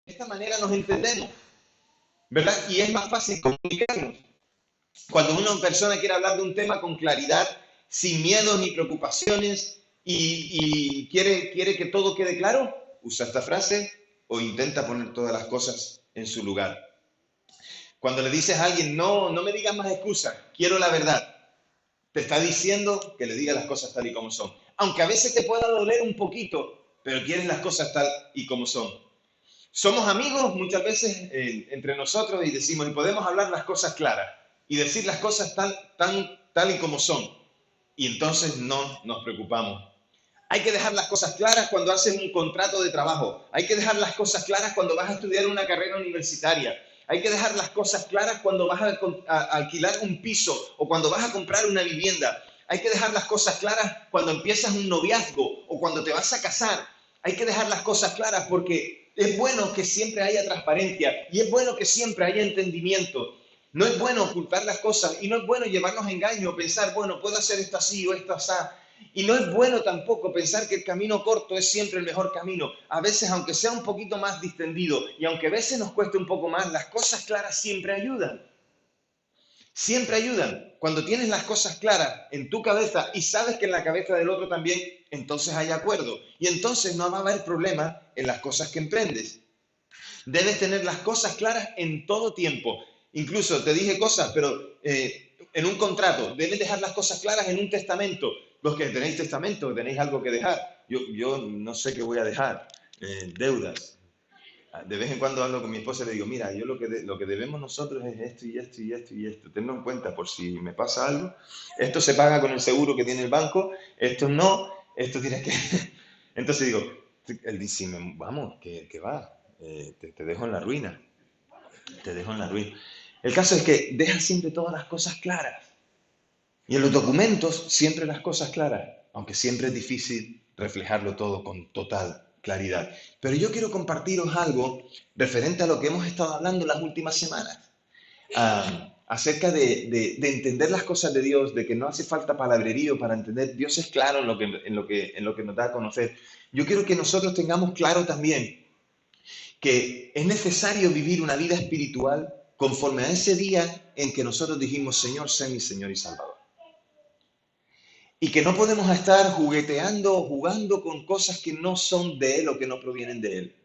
esta manera nos entendemos, ¿verdad? Y es más fácil comunicarnos. Cuando una persona quiere hablar de un tema con claridad, sin miedos ni preocupaciones, y quiere que todo quede claro, usa esta frase o intenta poner todas las cosas en su lugar. Cuando le dices a alguien, no me digas más excusas, quiero la verdad, te está diciendo que le digas las cosas tal y como son. Aunque a veces te pueda doler un poquito, pero quieres las cosas tal y como son. Somos amigos muchas veces entre nosotros y decimos, y podemos hablar las cosas claras y decir las cosas tal y como son. Y entonces no nos preocupamos. Hay que dejar las cosas claras cuando haces un contrato de trabajo. Hay que dejar las cosas claras cuando vas a estudiar una carrera universitaria. Hay que dejar las cosas claras cuando vas a alquilar un piso o cuando vas a comprar una vivienda. Hay que dejar las cosas claras cuando empiezas un noviazgo o cuando te vas a casar. Hay que dejar las cosas claras porque es bueno que siempre haya transparencia y es bueno que siempre haya entendimiento. No es bueno ocultar las cosas y no es bueno llevarnos a engaño o pensar, bueno, puedo hacer esto así o esto así. Y no es bueno tampoco pensar que el camino corto es siempre el mejor camino. A veces, aunque sea un poquito más distendido y aunque a veces nos cueste un poco más, las cosas claras siempre ayudan. Siempre ayudan. Cuando tienes las cosas claras en tu cabeza y sabes que en la cabeza del otro también, entonces hay acuerdo. Y entonces no va a haber problema en las cosas que emprendes. Debes tener las cosas claras en todo tiempo. Incluso te dije cosas, pero en un contrato, debes dejar las cosas claras en un testamento. Los que tenéis testamento, tenéis algo que dejar. Yo no sé qué voy a dejar. Deudas. De vez en cuando hablo con mi esposa y le digo, mira, yo lo que debemos nosotros es esto y esto y esto y esto. Tenlo en cuenta por si me pasa algo. Esto se paga con el seguro que tiene el banco, esto no, esto tienes que... Entonces digo, él dice, vamos, que va, te dejo en la ruina, te dejo en la ruina. El caso es que deja siempre todas las cosas claras. Y en los documentos siempre las cosas claras, aunque siempre es difícil reflejarlo todo con total claridad. Pero yo quiero compartiros algo referente a lo que hemos estado hablando las últimas semanas, acerca de entender las cosas de Dios, de que no hace falta palabrerío para entender. Dios es claro en lo que nos da a conocer. Yo quiero que nosotros tengamos claro también que es necesario vivir una vida espiritual conforme a ese día en que nosotros dijimos, Señor, sé mi Señor y Salvador. Y que no podemos estar jugueteando o jugando con cosas que no son de Él o que no provienen de Él.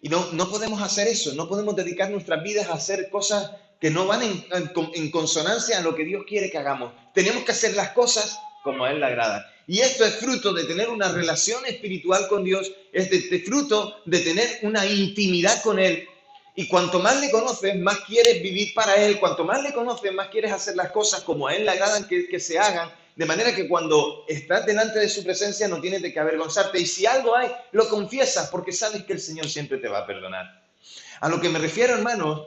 Y no podemos hacer eso, no podemos dedicar nuestras vidas a hacer cosas que no van en consonancia a lo que Dios quiere que hagamos. Tenemos que hacer las cosas como a Él le agrada. Y esto es fruto de tener una relación espiritual con Dios, es fruto de tener una intimidad con Él. Y cuanto más le conoces, más quieres vivir para Él. Cuanto más le conoces, más quieres hacer las cosas como a Él le agradan que se hagan. De manera que cuando estás delante de su presencia no tienes de qué avergonzarte. Y si algo hay, lo confiesas porque sabes que el Señor siempre te va a perdonar. A lo que me refiero, hermanos,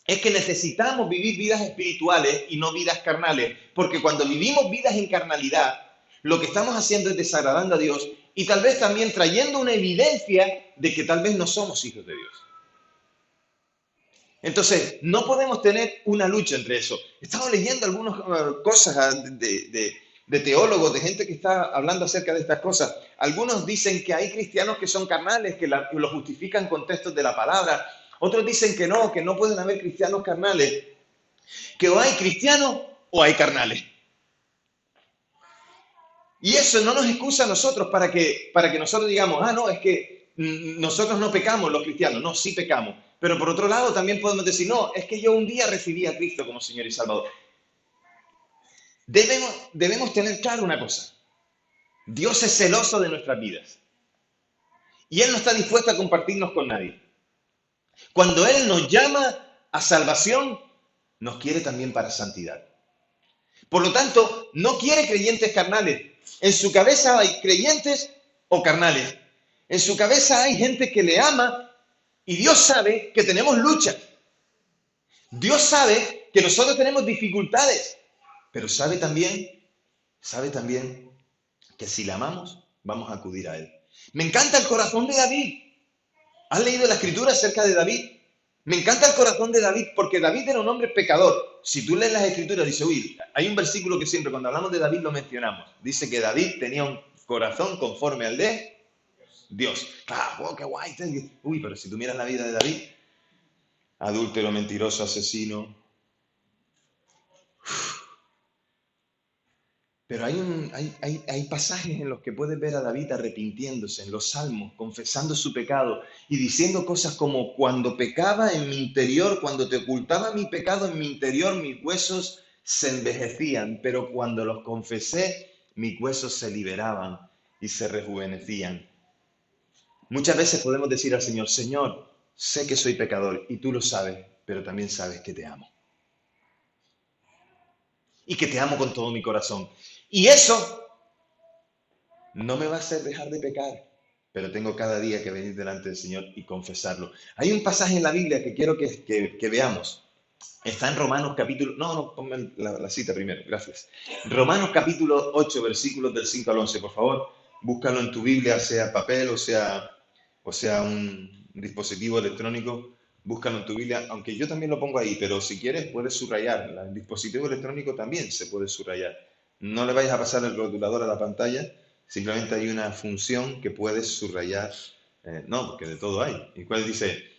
es que necesitamos vivir vidas espirituales y no vidas carnales. Porque cuando vivimos vidas en carnalidad, lo que estamos haciendo es desagradando a Dios y tal vez también trayendo una evidencia de que tal vez no somos hijos de Dios. Entonces, no podemos tener una lucha entre eso. He estado leyendo algunas cosas de teólogos, de gente que está hablando acerca de estas cosas. Algunos dicen que hay cristianos que son carnales, que lo justifican con textos de la palabra. Otros dicen que no pueden haber cristianos carnales, que o hay cristianos o hay carnales. Y eso no nos excusa a nosotros para que nosotros digamos, no, es que nosotros no pecamos los cristianos. No, sí pecamos. Pero por otro lado también podemos decir, no, es que yo un día recibí a Cristo como Señor y Salvador. Debemos tener claro una cosa. Dios es celoso de nuestras vidas. Y Él no está dispuesto a compartirnos con nadie. Cuando Él nos llama a salvación, nos quiere también para santidad. Por lo tanto, no quiere creyentes carnales. En su cabeza hay creyentes o carnales. En su cabeza hay gente que le ama y Dios sabe que tenemos luchas. Dios sabe que nosotros tenemos dificultades, pero sabe también que si le amamos, vamos a acudir a Él. Me encanta el corazón de David. ¿Has leído la escritura acerca de David? Me encanta el corazón de David porque David era un hombre pecador. Si tú lees las escrituras, dice, hay un versículo que siempre cuando hablamos de David lo mencionamos. Dice que David tenía un corazón conforme al de Dios. Claro, oh, qué guay. Uy, pero si tú miras la vida de David, adúltero, mentiroso, asesino. Pero hay pasajes en los que puedes ver a David arrepintiéndose, en los salmos, confesando su pecado y diciendo cosas como: cuando pecaba en mi interior, cuando te ocultaba mi pecado en mi interior, mis huesos se envejecían, pero cuando los confesé, mis huesos se liberaban y se rejuvenecían. Muchas veces podemos decir al Señor: Señor, sé que soy pecador y tú lo sabes, pero también sabes que te amo. Y que te amo con todo mi corazón. Y eso no me va a hacer dejar de pecar, pero tengo cada día que venir delante del Señor y confesarlo. Hay un pasaje en la Biblia que quiero que veamos. Está en Romanos capítulo... No, ponme la cita primero, gracias. Romanos capítulo 8, versículos del 5 al 11, por favor. Búscalo en tu Biblia, sea papel o sea un dispositivo electrónico. Búscalo en tu Biblia, aunque yo también lo pongo ahí, pero si quieres puedes subrayar. El dispositivo electrónico también se puede subrayar. No le vayas a pasar el rotulador a la pantalla, simplemente hay una función que puedes subrayar. No, porque de todo hay. ¿Y cuál dice?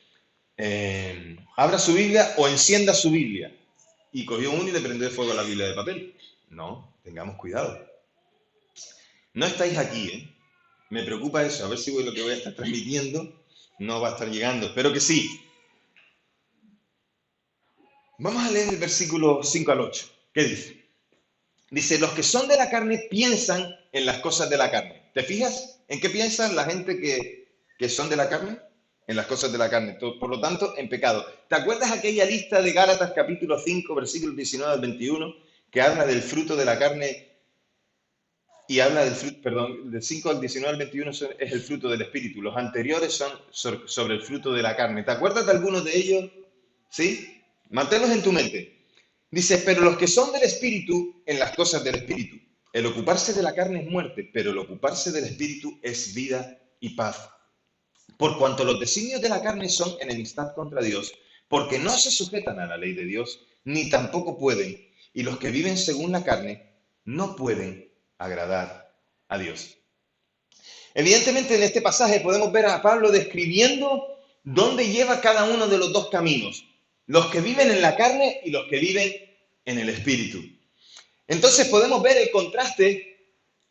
Abra su Biblia o encienda su Biblia. Y cogió uno y le prendió fuego a la Biblia de papel. No, tengamos cuidado. No estáis aquí, ¿eh? Me preocupa eso, a ver si lo que voy a estar transmitiendo no va a estar llegando. Espero que sí. Vamos a leer el versículo 5 al 8. ¿Qué dice? Dice: los que son de la carne piensan en las cosas de la carne. ¿Te fijas en qué piensan la gente que son de la carne? En las cosas de la carne. Por lo tanto, en pecado. ¿Te acuerdas aquella lista de Gálatas capítulo 5, versículos 19 al 21, que habla del fruto de la carne y habla del fruto, perdón, del 5 al 19 al 21 es el fruto del Espíritu? Los anteriores son sobre el fruto de la carne. ¿Te acuerdas de algunos de ellos? ¿Sí? Manténlos en tu mente. Dice: pero los que son del Espíritu, en las cosas del Espíritu. El ocuparse de la carne es muerte, pero el ocuparse del Espíritu es vida y paz. Por cuanto los designios de la carne son enemistad contra Dios, porque no se sujetan a la ley de Dios, ni tampoco pueden. Y los que viven según la carne no pueden agradar a Dios. Evidentemente en este pasaje podemos ver a Pablo describiendo dónde lleva cada uno de los dos caminos: los que viven en la carne y los que viven en el Espíritu. Entonces podemos ver el contraste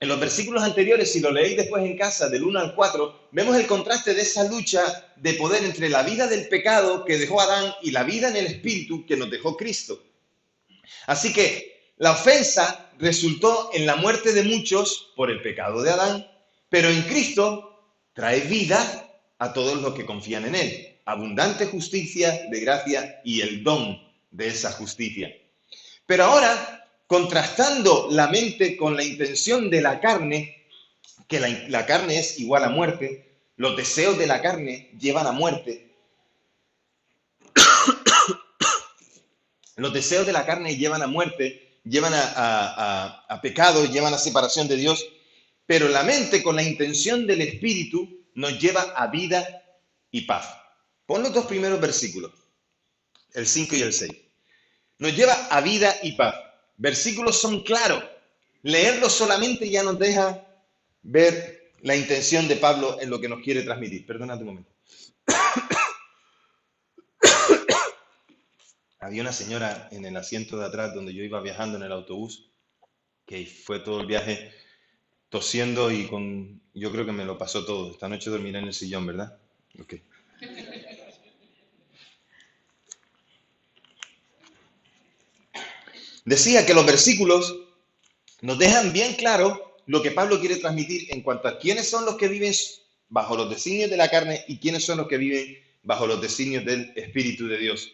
en los versículos anteriores. Si lo leéis después en casa, del 1 al 4, vemos el contraste de esa lucha de poder entre la vida del pecado que dejó Adán y la vida en el Espíritu que nos dejó Cristo. Así que la ofensa resultó en la muerte de muchos por el pecado de Adán, pero en Cristo trae vida a todos los que confían en Él. Abundante justicia de gracia y el don de esa justicia. Pero ahora, contrastando la mente con la intención de la carne, que la carne es igual a muerte, los deseos de la carne llevan a muerte. Los deseos de la carne llevan a muerte, llevan a pecado, llevan a separación de Dios, pero la mente con la intención del Espíritu nos lleva a vida y paz. Pon los dos primeros versículos, el 5 y el 6. Nos lleva a vida y paz. Versículos son claros. Leerlos solamente ya nos deja ver la intención de Pablo en lo que nos quiere transmitir. Perdonad un momento. Había una señora en el asiento de atrás donde yo iba viajando en el autobús, que fue todo el viaje tosiendo y yo creo que me lo pasó todo. Esta noche dormiré en el sillón, ¿verdad? Ok. Decía que los versículos nos dejan bien claro lo que Pablo quiere transmitir en cuanto a quiénes son los que viven bajo los designios de la carne y quiénes son los que viven bajo los designios del Espíritu de Dios.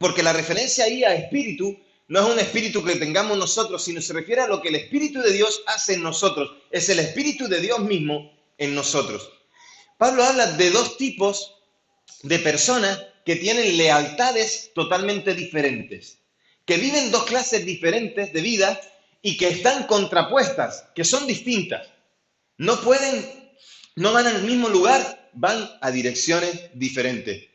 Porque la referencia ahí a espíritu no es un espíritu que tengamos nosotros, sino se refiere a lo que el Espíritu de Dios hace en nosotros. Es el Espíritu de Dios mismo en nosotros. Pablo habla de dos tipos de personas que tienen lealtades totalmente diferentes, que viven dos clases diferentes de vida y que están contrapuestas, que son distintas. No van al mismo lugar, van a direcciones diferentes.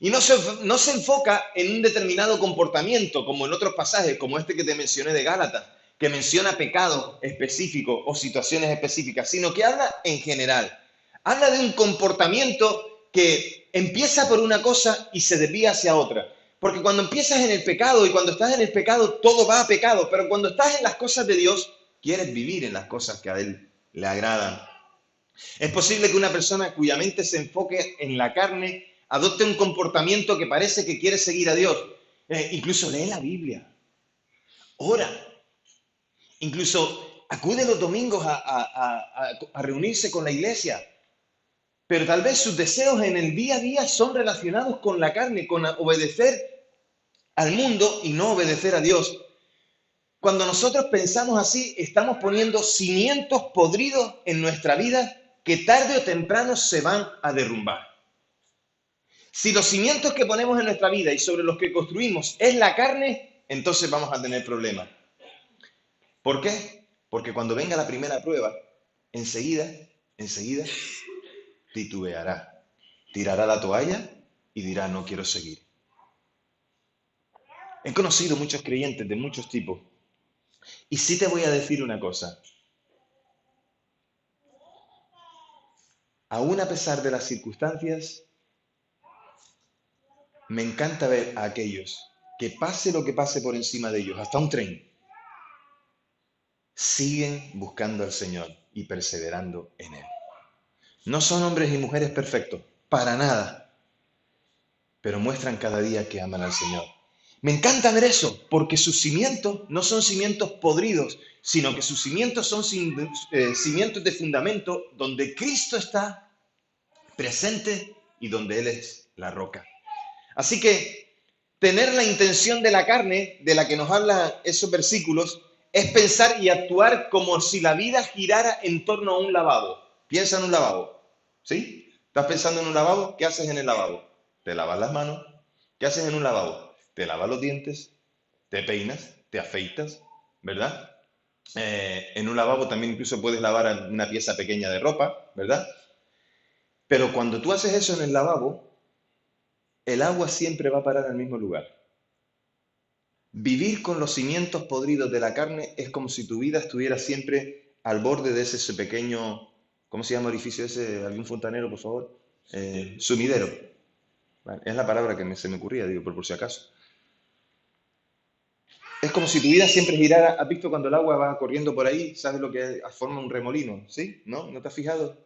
Y no se enfoca en un determinado comportamiento, como en otros pasajes, como este que te mencioné de Gálatas, que menciona pecados específicos o situaciones específicas, sino que habla en general. Habla de un comportamiento que empieza por una cosa y se desvía hacia otra. Porque cuando empiezas en el pecado y cuando estás en el pecado, todo va a pecado. Pero cuando estás en las cosas de Dios, quieres vivir en las cosas que a Él le agradan. Es posible que una persona cuya mente se enfoque en la carne adopte un comportamiento que parece que quiere seguir a Dios. Incluso lee la Biblia, ora, incluso acude los domingos a reunirse con la iglesia. Pero tal vez sus deseos en el día a día son relacionados con la carne, con obedecer al mundo y no obedecer a Dios. Cuando nosotros pensamos así, estamos poniendo cimientos podridos en nuestra vida que tarde o temprano se van a derrumbar. Si los cimientos que ponemos en nuestra vida y sobre los que construimos es la carne, entonces vamos a tener problemas. ¿Por qué? Porque cuando venga la primera prueba, enseguida, titubeará, tirará la toalla y dirá, no quiero seguir. He conocido muchos creyentes de muchos tipos y sí te voy a decir una cosa. Aún a pesar de las circunstancias, me encanta ver a aquellos que pase lo que pase por encima de ellos, hasta un tren, siguen buscando al Señor y perseverando en Él. No son hombres y mujeres perfectos, para nada, pero muestran cada día que aman al Señor. Me encanta ver eso, porque sus cimientos no son cimientos podridos, sino que sus cimientos son cimientos de fundamento donde Cristo está presente y donde Él es la roca. Así que tener la intención de la carne, de la que nos hablan esos versículos, es pensar y actuar como si la vida girara en torno a un lavabo. Piensa en un lavabo, ¿sí? ¿Estás pensando en un lavabo? ¿Qué haces en el lavabo? Te lavas las manos. ¿Qué haces en un lavabo? Te lavas los dientes, te peinas, te afeitas, ¿verdad? En un lavabo también incluso puedes lavar una pieza pequeña de ropa, ¿verdad? Pero cuando tú haces eso en el lavabo, el agua siempre va a parar al mismo lugar. Vivir con los cimientos podridos de la carne es como si tu vida estuviera siempre al borde de ese pequeño, ¿cómo se llama el orificio ese? ¿Algún fontanero, por favor? Sumidero. Vale, es la palabra que se me ocurría, digo, por si acaso. Es como si tu vida siempre girara. ¿Has visto cuando el agua va corriendo por ahí? ¿Sabes lo que forma un remolino? ¿Sí? ¿No? ¿No te has fijado?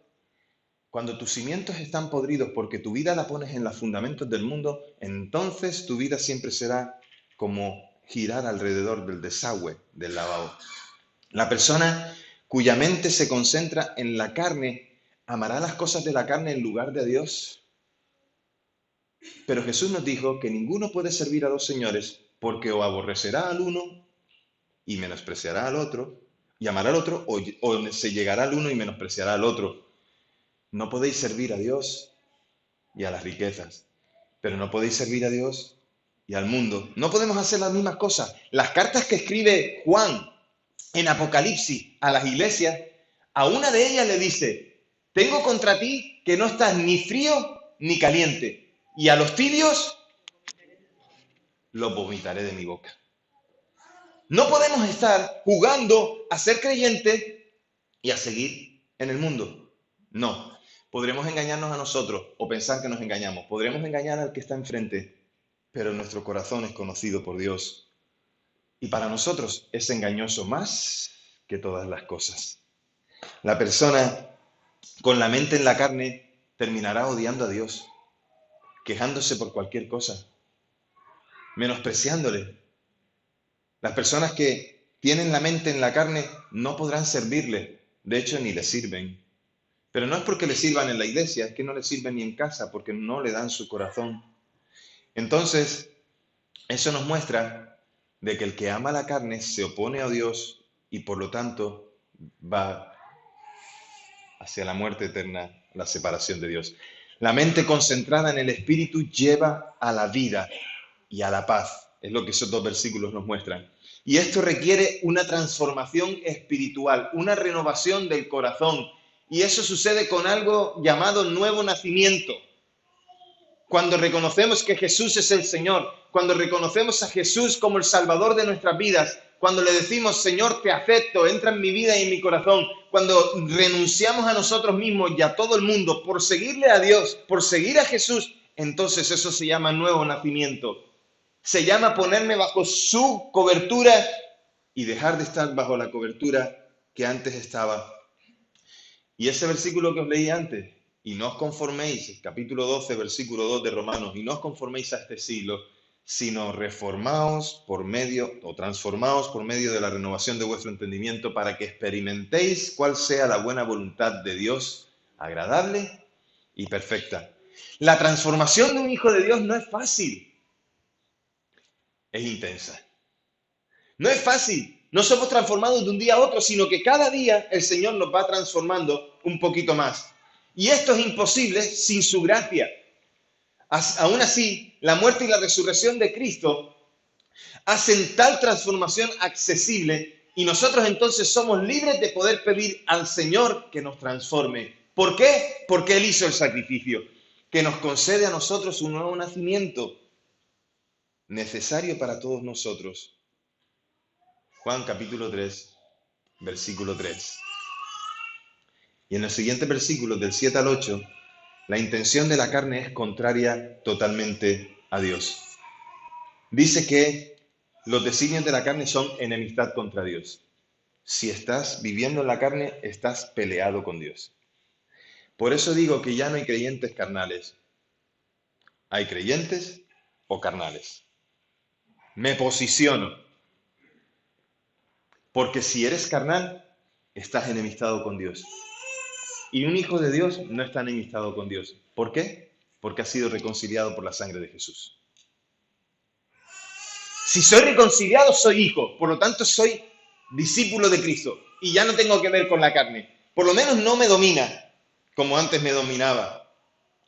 Cuando tus cimientos están podridos porque tu vida la pones en los fundamentos del mundo, entonces tu vida siempre será como girar alrededor del desagüe del lavabo. La persona cuya mente se concentra en la carne, amará las cosas de la carne en lugar de Dios. Pero Jesús nos dijo que ninguno puede servir a dos señores porque o aborrecerá al uno y menospreciará al otro, y amará al otro, o se llegará al uno y menospreciará al otro. No podéis servir a Dios y a las riquezas, pero no podéis servir a Dios y al mundo. No podemos hacer las mismas cosas. Las cartas que escribe Juan en Apocalipsis a las iglesias, a una de ellas le dice, tengo contra ti que no estás ni frío ni caliente, y a los tibios los vomitaré de mi boca. No podemos estar jugando a ser creyentes y a seguir en el mundo. No. Podremos engañarnos a nosotros o pensar que nos engañamos. Podremos engañar al que está enfrente, pero nuestro corazón es conocido por Dios. Y para nosotros es engañoso más que todas las cosas. La persona con la mente en la carne terminará odiando a Dios, quejándose por cualquier cosa, menospreciándole. Las personas que tienen la mente en la carne no podrán servirle, de hecho ni le sirven. Pero no es porque le sirvan en la iglesia, es que no le sirven ni en casa, porque no le dan su corazón. Entonces, eso nos muestra de que el que ama la carne se opone a Dios y por lo tanto va hacia la muerte eterna, la separación de Dios. La mente concentrada en el Espíritu lleva a la vida y a la paz. Es lo que esos dos versículos nos muestran. Y esto requiere una transformación espiritual, una renovación del corazón. Y eso sucede con algo llamado nuevo nacimiento. Cuando reconocemos que Jesús es el Señor, cuando reconocemos a Jesús como el Salvador de nuestras vidas, cuando le decimos, Señor, te acepto, entra en mi vida y en mi corazón, cuando renunciamos a nosotros mismos y a todo el mundo por seguirle a Dios, por seguir a Jesús, entonces eso se llama nuevo nacimiento. Se llama ponerme bajo su cobertura y dejar de estar bajo la cobertura que antes estaba. Y ese versículo que os leí antes, y no os conforméis, capítulo 12, versículo 2 de Romanos, y no os conforméis a este siglo, sino reformaos por medio, o transformaos por medio de la renovación de vuestro entendimiento, para que experimentéis cuál sea la buena voluntad de Dios, agradable y perfecta. La transformación de un hijo de Dios no es fácil, es intensa. No es fácil. No somos transformados de un día a otro, sino que cada día el Señor nos va transformando un poquito más. Y esto es imposible sin su gracia. Aún así, la muerte y la resurrección de Cristo hacen tal transformación accesible y nosotros entonces somos libres de poder pedir al Señor que nos transforme. ¿Por qué? Porque Él hizo el sacrificio, que nos concede a nosotros un nuevo nacimiento necesario para todos nosotros. Juan capítulo 3, versículo 3. Y en los siguientes versículos, del 7 al 8, la intención de la carne es contraria totalmente a Dios. Dice que los designios de la carne son enemistad contra Dios. Si estás viviendo en la carne, estás peleado con Dios. Por eso digo que ya no hay creyentes carnales. Hay creyentes o carnales. Me posiciono. Porque si eres carnal, estás enemistado con Dios. Y un hijo de Dios no está enemistado con Dios. ¿Por qué? Porque ha sido reconciliado por la sangre de Jesús. Si soy reconciliado, soy hijo. Por lo tanto, soy discípulo de Cristo. Y ya no tengo que ver con la carne. Por lo menos no me domina como antes me dominaba.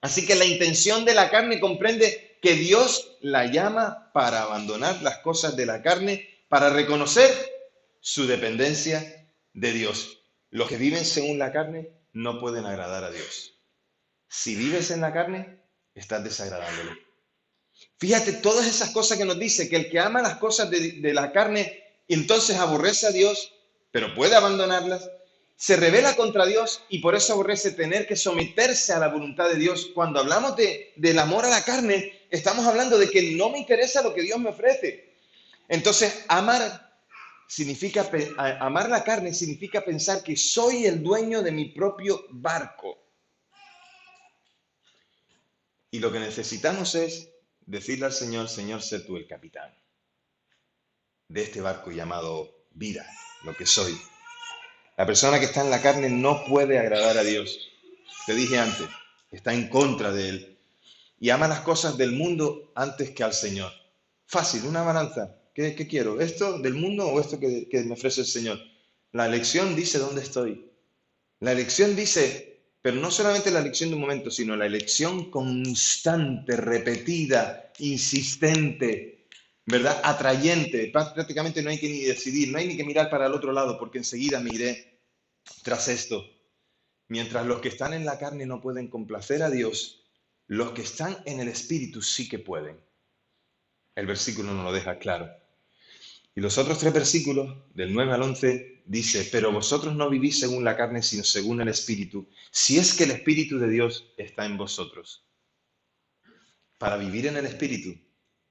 Así que la intención de la carne comprende que Dios la llama para abandonar las cosas de la carne, para reconocer su dependencia de Dios. Los que viven según la carne no pueden agradar a Dios. Si vives en la carne, estás desagradándole. Fíjate todas esas cosas que nos dice, que el que ama las cosas de la carne, entonces aborrece a Dios, pero puede abandonarlas, se rebela contra Dios y por eso aborrece tener que someterse a la voluntad de Dios. Cuando hablamos del amor a la carne, estamos hablando de que no me interesa lo que Dios me ofrece. Entonces, amar la carne significa pensar que soy el dueño de mi propio barco. Y lo que necesitamos es decirle al Señor, Señor, sé tú el capitán de este barco llamado vida, lo que soy. La persona que está en la carne no puede agradar a Dios. Te dije antes, está en contra de Él. Y ama las cosas del mundo antes que al Señor. Fácil, una balanza. ¿Qué quiero? ¿Esto del mundo o esto que me ofrece el Señor? La elección dice dónde estoy. La elección dice, pero no solamente la elección de un momento, sino la elección constante, repetida, insistente, ¿verdad? Atrayente. Prácticamente no hay que ni decidir, no hay ni que mirar para el otro lado, porque enseguida me iré tras esto. Mientras los que están en la carne no pueden complacer a Dios, los que están en el Espíritu sí que pueden. El versículo nos lo deja claro. Y los otros 3 versículos, del 9 al 11, dice, pero vosotros no vivís según la carne, sino según el Espíritu, si es que el Espíritu de Dios está en vosotros. Para vivir en el Espíritu,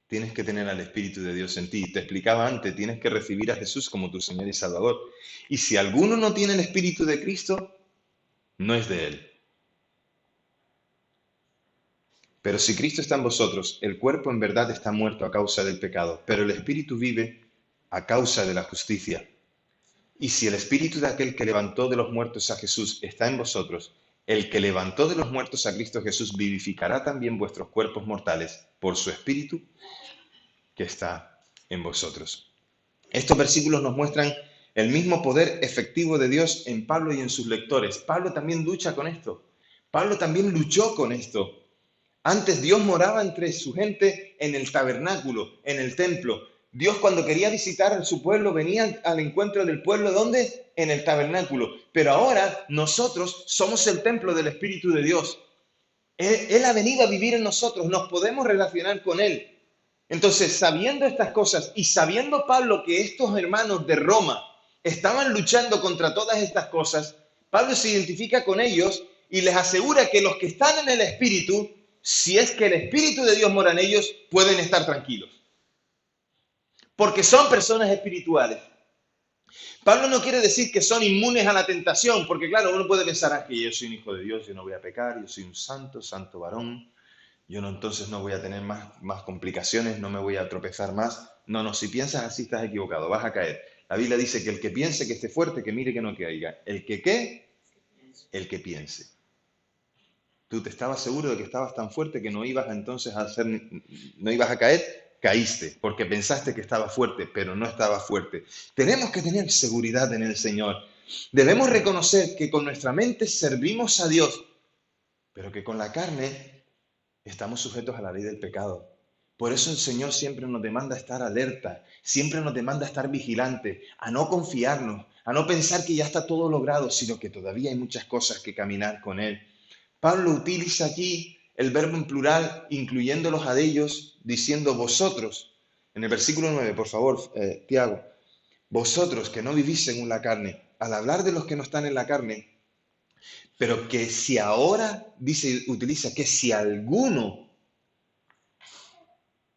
tienes que tener al Espíritu de Dios en ti. Te explicaba antes, tienes que recibir a Jesús como tu Señor y Salvador. Y si alguno no tiene el Espíritu de Cristo, no es de Él. Pero si Cristo está en vosotros, el cuerpo en verdad está muerto a causa del pecado, pero el Espíritu vive a causa de la justicia. Y si el Espíritu de aquel que levantó de los muertos a Jesús está en vosotros, el que levantó de los muertos a Cristo Jesús vivificará también vuestros cuerpos mortales por su Espíritu que está en vosotros. Estos versículos nos muestran el mismo poder efectivo de Dios en Pablo y en sus lectores. Pablo también lucha con esto. Pablo también luchó con esto. Antes Dios moraba entre su gente en el tabernáculo, en el templo. Dios cuando quería visitar a su pueblo venía al encuentro del pueblo, ¿dónde? En el tabernáculo. Pero ahora nosotros somos el templo del Espíritu de Dios. Él ha venido a vivir en nosotros, nos podemos relacionar con Él. Entonces, sabiendo estas cosas y sabiendo Pablo que estos hermanos de Roma estaban luchando contra todas estas cosas, Pablo se identifica con ellos y les asegura que los que están en el Espíritu, si es que el Espíritu de Dios mora en ellos, pueden estar tranquilos, porque son personas espirituales. Pablo no quiere decir que son inmunes a la tentación, porque claro, uno puede pensar, que yo soy un hijo de Dios, yo no voy a pecar, yo soy un santo, santo varón, yo no, entonces no voy a tener más complicaciones, no me voy a tropezar más. No, no, si piensas así estás equivocado, vas a caer. La Biblia dice que el que piense que esté fuerte, que mire que no caiga. ¿El que qué? El que piense. Tú te estabas seguro de que estabas tan fuerte que no ibas entonces a hacer, no ibas a caer, caíste, porque pensaste que estaba fuerte, pero no estaba fuerte. Tenemos que tener seguridad en el Señor. Debemos reconocer que con nuestra mente servimos a Dios, pero que con la carne estamos sujetos a la ley del pecado. Por eso el Señor siempre nos demanda estar alerta, siempre nos demanda estar vigilante, a no confiarnos, a no pensar que ya está todo logrado, sino que todavía hay muchas cosas que caminar con Él. Pablo utiliza aquí el verbo en plural, incluyéndolos a ellos, diciendo vosotros. En el versículo 9, por favor, Tiago, vosotros que no vivís según la carne, al hablar de los que no están en la carne, pero que si ahora, dice, utiliza que si alguno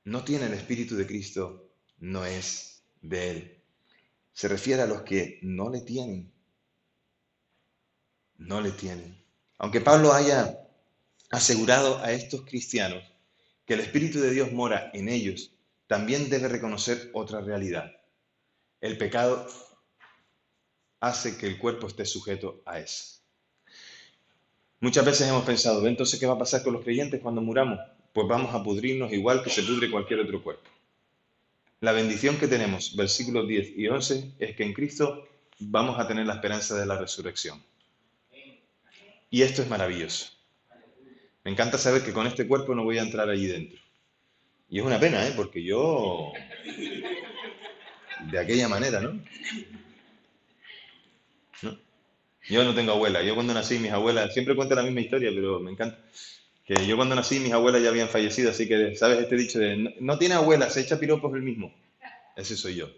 no tiene el Espíritu de Cristo, no es de Él. Se refiere a los que no le tienen. No le tienen. Aunque Pablo haya asegurado a estos cristianos que el Espíritu de Dios mora en ellos, también debe reconocer otra realidad. El pecado hace que el cuerpo esté sujeto a eso. Muchas veces hemos pensado, entonces, ¿qué va a pasar con los creyentes cuando muramos? Pues vamos a pudrirnos igual que se pudre cualquier otro cuerpo. La bendición que tenemos, versículos 10 y 11, es que en Cristo vamos a tener la esperanza de la resurrección. Y esto es maravilloso. Me encanta saber que con este cuerpo no voy a entrar allí dentro. Y es una pena, porque yo, de aquella manera, ¿no? ¿No? Yo no tengo abuela. Yo cuando nací, mis abuelas, siempre cuento la misma historia, pero me encanta. Que yo cuando nací, mis abuelas ya habían fallecido, así que, ¿sabes este dicho de no tiene abuela, se echa piropos el mismo? Ese soy yo.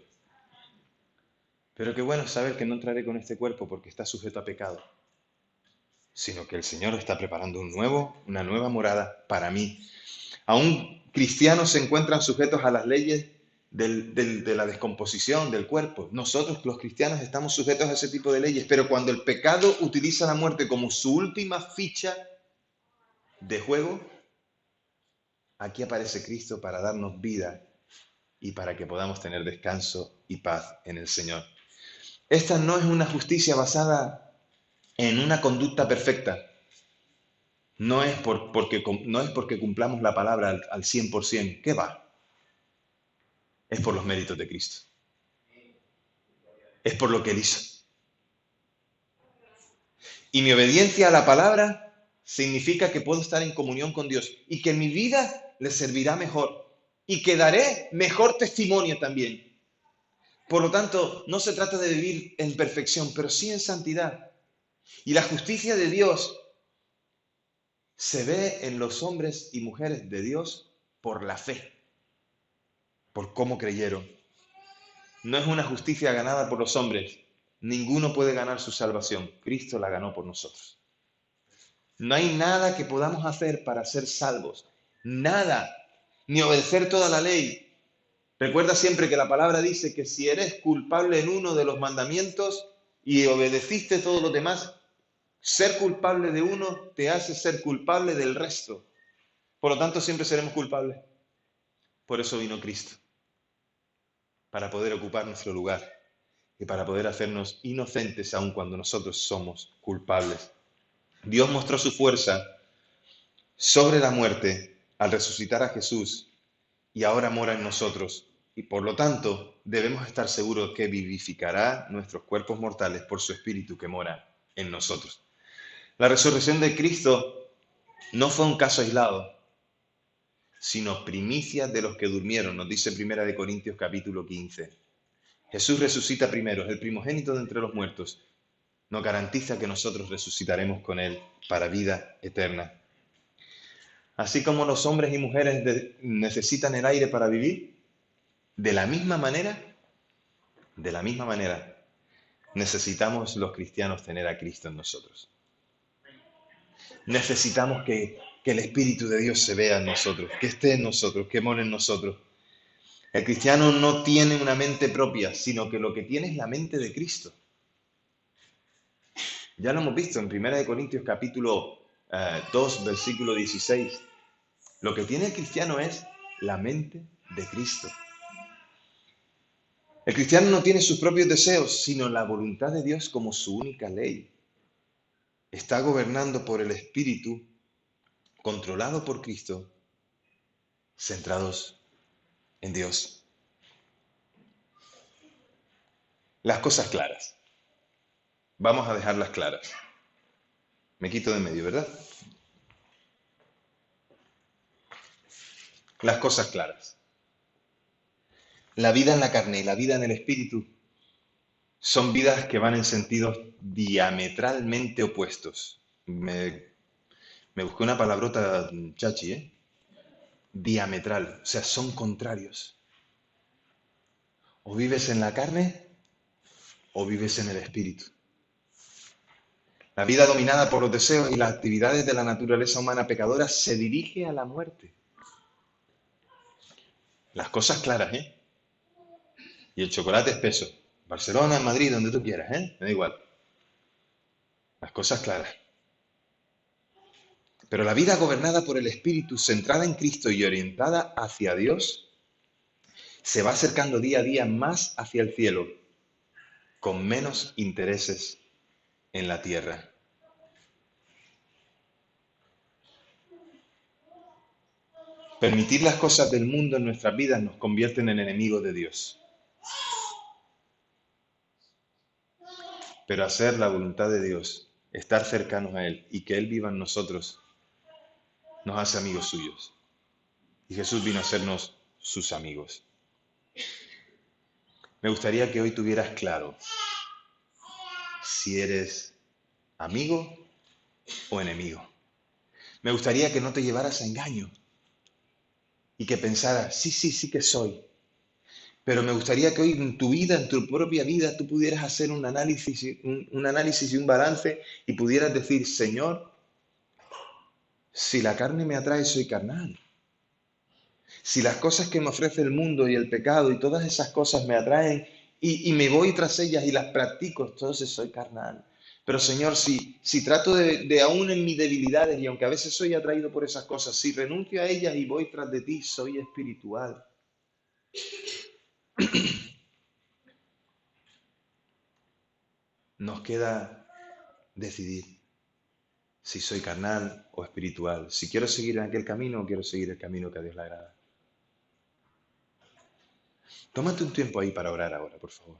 Pero qué bueno saber que no entraré con este cuerpo porque está sujeto a pecado, sino que el Señor está preparando una nueva morada para mí. Aún cristianos se encuentran sujetos a las leyes de la descomposición del cuerpo. Nosotros, los cristianos, estamos sujetos a ese tipo de leyes, pero cuando el pecado utiliza la muerte como su última ficha de juego, aquí aparece Cristo para darnos vida y para que podamos tener descanso y paz en el Señor. Esta no es una justicia basada en una conducta perfecta. No es porque cumplamos la palabra al 100%. ¿Qué va? Es por los méritos de Cristo. Es por lo que Él hizo. Y mi obediencia a la palabra significa que puedo estar en comunión con Dios y que mi vida le servirá mejor y que daré mejor testimonio también. Por lo tanto, no se trata de vivir en perfección, pero sí en santidad. Y la justicia de Dios se ve en los hombres y mujeres de Dios por la fe, por cómo creyeron. No es una justicia ganada por los hombres. Ninguno puede ganar su salvación. Cristo la ganó por nosotros. No hay nada que podamos hacer para ser salvos. Nada. Ni obedecer toda la ley. Recuerda siempre que la palabra dice que si eres culpable en uno de los mandamientos y obedeciste todos los demás, ser culpable de uno te hace ser culpable del resto. Por lo tanto, siempre seremos culpables. Por eso vino Cristo, para poder ocupar nuestro lugar y para poder hacernos inocentes aun cuando nosotros somos culpables. Dios mostró su fuerza sobre la muerte al resucitar a Jesús y ahora mora en nosotros. Y por lo tanto, debemos estar seguros que vivificará nuestros cuerpos mortales por su Espíritu que mora en nosotros. La resurrección de Cristo no fue un caso aislado, sino primicia de los que durmieron, nos dice 1 Corintios capítulo 15. Jesús resucita primero, es el primogénito de entre los muertos. Nos garantiza que nosotros resucitaremos con Él para vida eterna. Así como los hombres y mujeres necesitan el aire para vivir, de la misma manera, de la misma manera, necesitamos los cristianos tener a Cristo en nosotros. Necesitamos que el Espíritu de Dios se vea en nosotros, que esté en nosotros, que more en nosotros. El cristiano no tiene una mente propia, sino que lo que tiene es la mente de Cristo. Ya lo hemos visto en 1 Corintios capítulo 2, versículo 16. Lo que tiene el cristiano es la mente de Cristo. El cristiano no tiene sus propios deseos, sino la voluntad de Dios como su única ley. Está gobernando por el Espíritu, controlado por Cristo, centrados en Dios. Las cosas claras. Vamos a dejarlas claras. Me quito de medio, ¿verdad? Las cosas claras. La vida en la carne y la vida en el Espíritu son vidas que van en sentidos diametralmente opuestos. Me busqué una palabrota chachi, ¿eh? Diametral, o sea, son contrarios. O vives en la carne o vives en el Espíritu. La vida dominada por los deseos y las actividades de la naturaleza humana pecadora se dirige a la muerte. Las cosas claras, ¿eh? Y el chocolate espeso. Barcelona, Madrid, donde tú quieras, ¿eh? Me da igual. Las cosas claras. Pero la vida gobernada por el Espíritu, centrada en Cristo y orientada hacia Dios, se va acercando día a día más hacia el cielo, con menos intereses en la tierra. Permitir las cosas del mundo en nuestras vidas nos convierten en enemigos de Dios. Pero hacer la voluntad de Dios, estar cercanos a Él y que Él viva en nosotros, nos hace amigos suyos. Y Jesús vino a hacernos sus amigos. Me gustaría que hoy tuvieras claro si eres amigo o enemigo. Me gustaría que no te llevaras a engaño y que pensaras, sí que soy. Pero me gustaría que hoy en tu vida, en tu propia vida, tú pudieras hacer un análisis y un balance y pudieras decir, Señor, si la carne me atrae, soy carnal. Si las cosas que me ofrece el mundo y el pecado y todas esas cosas me atraen y me voy tras ellas y las practico, entonces soy carnal. Pero Señor, si trato de aún en mis debilidades y aunque a veces soy atraído por esas cosas, si renuncio a ellas y voy tras de ti, soy espiritual. Nos queda decidir si soy carnal o espiritual, si quiero seguir en aquel camino o quiero seguir el camino que a Dios le agrada. Tómate un tiempo ahí para orar ahora, por favor.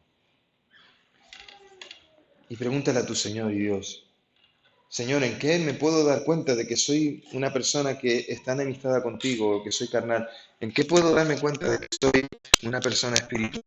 Y pregúntale a tu Señor y Dios, Señor, ¿en qué me puedo dar cuenta de que soy una persona que está enemistada contigo o que soy carnal? ¿En qué puedo darme cuenta de que soy una persona espiritual?